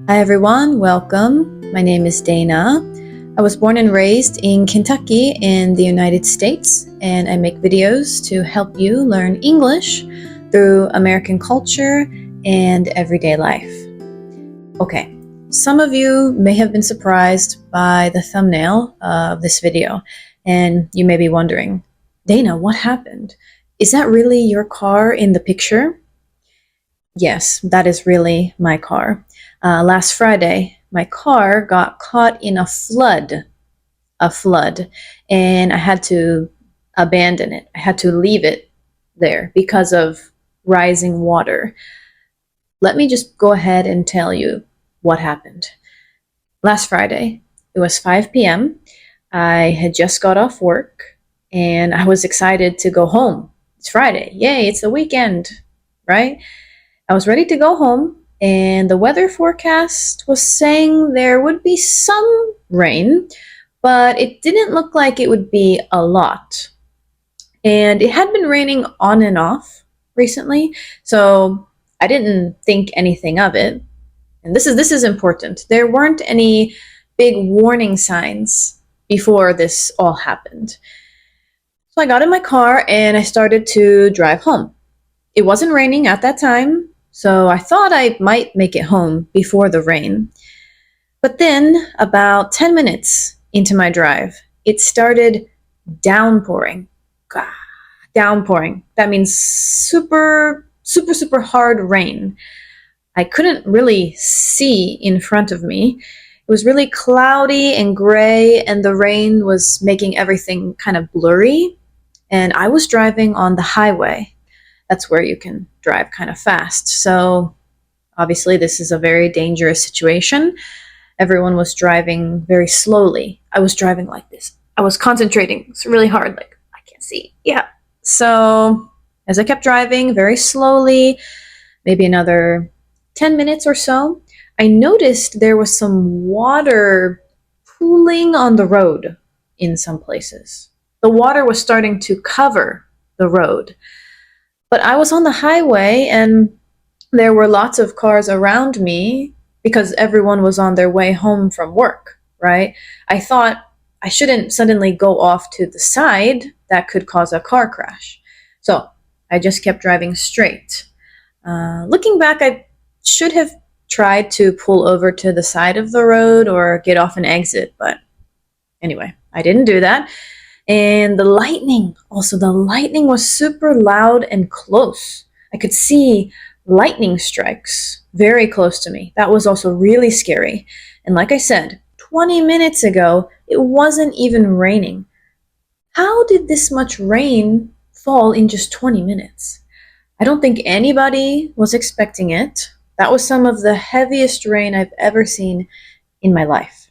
Hi everyone, welcome. My name is Dana. I was born and raised in Kentucky in the United States, and I make videos to help you learn English through American culture and everyday life. Okay, some of you may have been surprised by the thumbnail of this video, and you may be wondering, Dana, what happened? Is that really your car in the picture? Yes, that is really my car. Last Friday, my car got caught in a flood, and I had to abandon it. I had to leave it there because of rising water. Let me just go ahead and tell you what happened. Last Friday, it was 5 p.m. I had just got off work, and I was excited to go home. It's Friday. Yay, it's the weekend, right? I was ready to go home, and the weather forecast was saying there would be some rain, but it didn't look like it would be a lot. And it had been raining on and off recently, so I didn't think anything of it. And this is important. There weren't any big warning signs before this all happened. So I got in my car and I started to drive home. It wasn't raining at that time, so I thought I might make it home before the rain. But then, about 10 minutes into my drive, it started downpouring. Downpouring. That means super hard rain. I couldn't really see in front of me. It was really cloudy and gray, and the rain was making everything kind of blurry. And I was driving on the highway. That's where you can drive kind of fast. So obviously this is a very dangerous situation. Everyone was driving very slowly. I was driving like this. I was concentrating. It's really hard. Like, I can't see. Yeah. So as I kept driving very slowly, maybe another 10 minutes or so, I noticed there was some water pooling on the road in some places. The water was starting to cover the road. But I was on the highway and there were lots of cars around me because everyone was on their way home from work, right? I thought I shouldn't suddenly go off to the side. That could cause a car crash. So I just kept driving straight. Looking back, I should have tried to pull over to the side of the road or get off an exit, but anyway, I didn't do that. And the lightning was super loud and close. I could see lightning strikes very close to me. That was also really scary. And like I said, 20 minutes ago, it wasn't even raining. How did this much rain fall in just 20 minutes? I don't think anybody was expecting it. That was some of the heaviest rain I've ever seen in my life.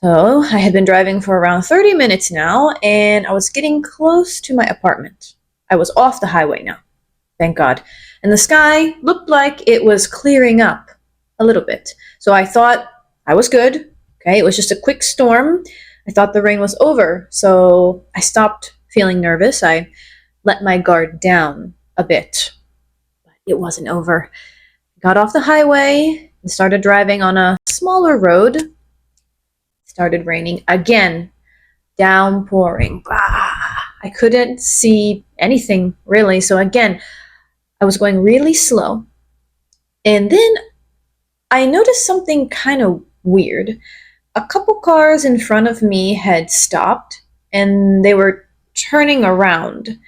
So I had been driving for around 30 minutes now, and I was getting close to my apartment. I was off the highway now, thank God. And the sky looked like it was clearing up a little bit. So I thought I was good. Okay, it was just a quick storm. I thought the rain was over, so I stopped feeling nervous. I let my guard down a bit. But it wasn't over. I got off the highway and started driving on a smaller road. Started raining again, downpouring. I couldn't see anything really. So again, I was going really slow. And then I noticed something kind of weird. A couple cars in front of me had stopped and they were turning around.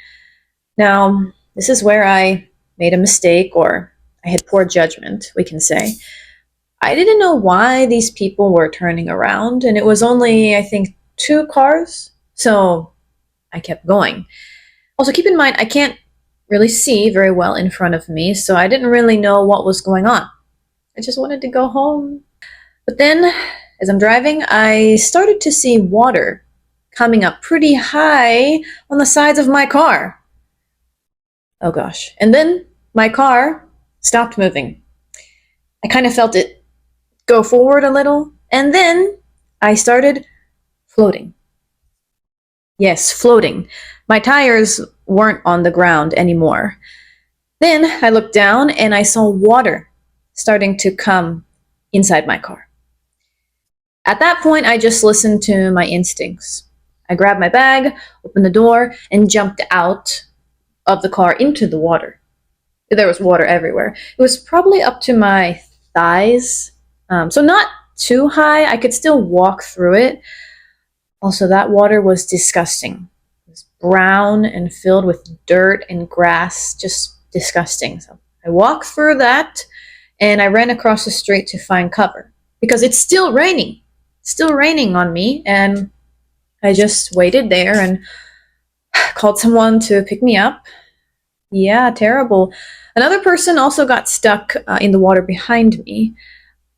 Now, this is where I made a mistake, or I had poor judgment, we can say. I didn't know why these people were turning around, and it was only, I think, 2 cars, so I kept going. Also, keep in mind, I can't really see very well in front of me, so I didn't really know what was going on. I just wanted to go home. But then, as I'm driving, I started to see water coming up pretty high on the sides of my car. Oh gosh. And then my car stopped moving. I kind of felt it go forward a little, and then I started floating. Yes, floating. My tires weren't on the ground anymore. Then I looked down and I saw water starting to come inside my car. At that point, I just listened to my instincts. I grabbed my bag, opened the door, and jumped out of the car into the water. There was water everywhere. It was probably up to my thighs, so not too high. I could still walk through it. Also, that water was disgusting. It was brown and filled with dirt and grass, just disgusting. So I walked through that, and I ran across the street to find cover because it's still raining on me, and I just waited there and called someone to pick me up. Yeah, terrible. Another person also got stuck in the water behind me.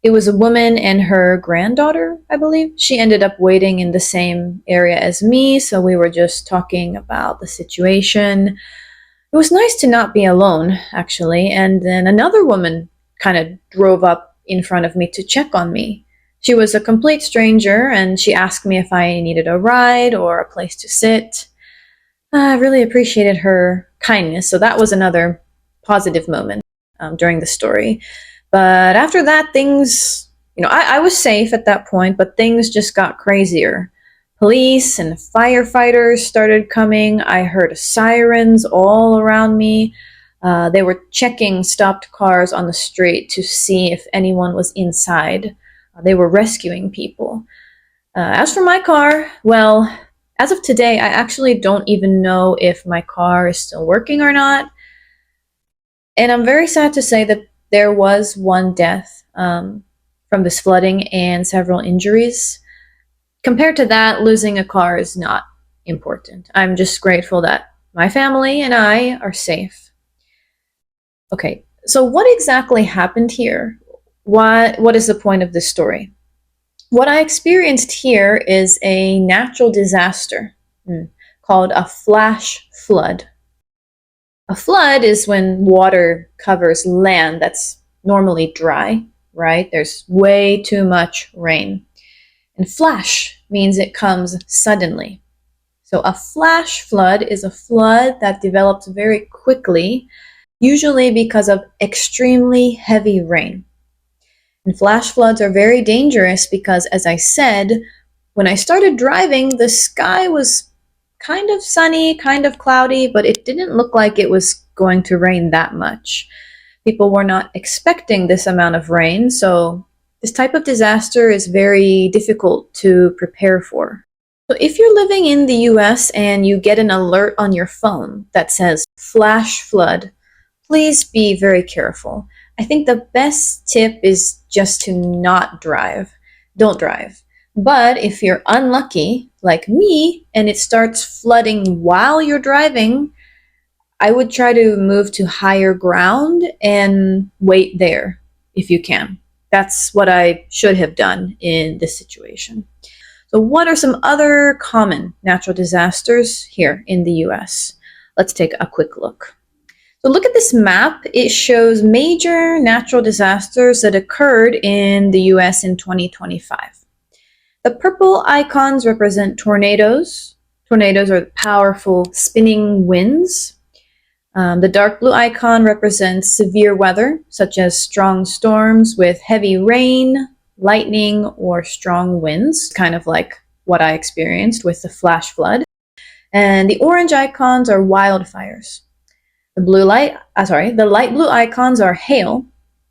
It was a woman and her granddaughter, I believe. She ended up waiting in the same area as me, so we were just talking about the situation. It was nice to not be alone, actually. And then another woman kind of drove up in front of me to check on me. She was a complete stranger, and she asked me if I needed a ride or a place to sit. I really appreciated her kindness, so that was another positive moment during the story. But after that, things, I was safe at that point, but things just got crazier. Police and firefighters started coming. I heard sirens all around me. They were checking stopped cars on the street to see if anyone was inside. They were rescuing people. As for my car, well, as of today, I actually don't even know if my car is still working or not. And I'm very sad to say that there was one death from this flooding and several injuries. Compared to that, losing a car is not important. I'm just grateful that my family and I are safe. Okay, so what exactly happened here? What is the point of this story? What I experienced here is a natural disaster called a flash flood. A flood is when water covers land that's normally dry, right? There's way too much rain. And flash means it comes suddenly. So a flash flood is a flood that develops very quickly, usually because of extremely heavy rain. And flash floods are very dangerous because, as I said, when I started driving, the sky was kind of sunny, kind of cloudy, but it didn't look like it was going to rain that much. People were not expecting this amount of rain, so this type of disaster is very difficult to prepare for. So if you're living in the US and you get an alert on your phone that says flash flood, please be very careful. I think the best tip is just to not drive. Don't drive. But if you're unlucky, like me, and it starts flooding while you're driving, I would try to move to higher ground and wait there if you can. That's what I should have done in this situation. So what are some other common natural disasters here in the US? Let's take a quick look. So look at this map. It shows major natural disasters that occurred in the US in 2025. The purple icons represent tornadoes. Tornadoes are powerful spinning winds. The dark blue icon represents severe weather, such as strong storms with heavy rain, lightning, or strong winds, kind of like what I experienced with the flash flood. And the orange icons are wildfires. The light blue icons are hail,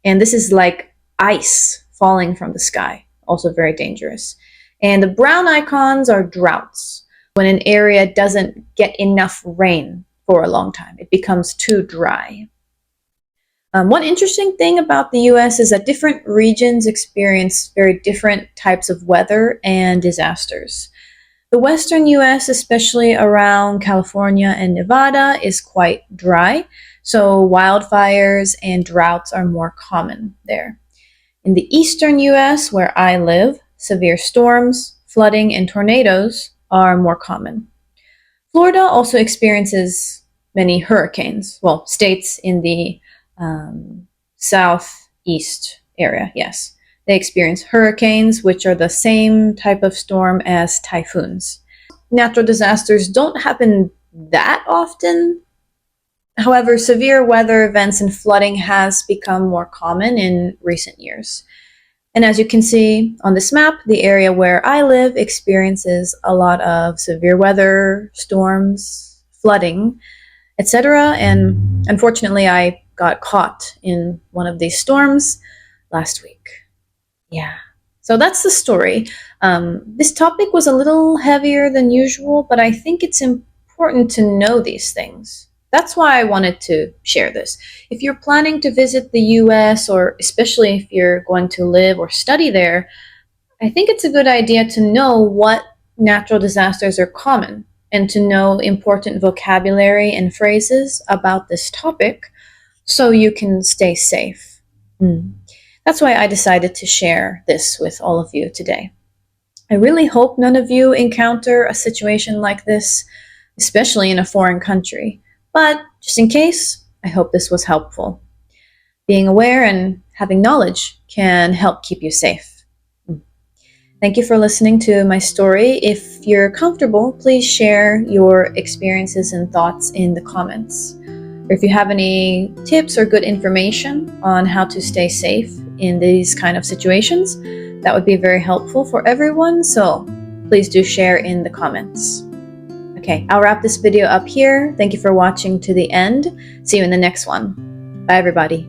and this is like ice falling from the sky, also very dangerous. And the brown icons are droughts, when an area doesn't get enough rain for a long time. It becomes too dry. One interesting thing about the US is that different regions experience very different types of weather and disasters. The western US, especially around California and Nevada, is quite dry, so wildfires and droughts are more common there. In the eastern US, where I live, severe storms, flooding, and tornadoes are more common. Florida also experiences many hurricanes, well, states in the southeast area, yes. They experience hurricanes, which are the same type of storm as typhoons. Natural disasters don't happen that often, However, severe weather events and flooding has become more common in recent years. And as you can see on this map, the area where I live experiences a lot of severe weather, storms, flooding, etc. And unfortunately, I got caught in one of these storms last week. Yeah. So that's the story. This topic was a little heavier than usual, but I think it's important to know these things. That's why I wanted to share this. If you're planning to visit the US, or especially if you're going to live or study there, I think it's a good idea to know what natural disasters are common and to know important vocabulary and phrases about this topic so you can stay safe. That's why I decided to share this with all of you today. I really hope none of you encounter a situation like this, especially in a foreign country. But just in case, I hope this was helpful. Being aware and having knowledge can help keep you safe. Thank you for listening to my story. If you're comfortable, please share your experiences and thoughts in the comments. Or if you have any tips or good information on how to stay safe in these kind of situations, that would be very helpful for everyone. So please do share in the comments. Okay, I'll wrap this video up here. Thank you for watching to the end. See you in the next one. Bye, everybody.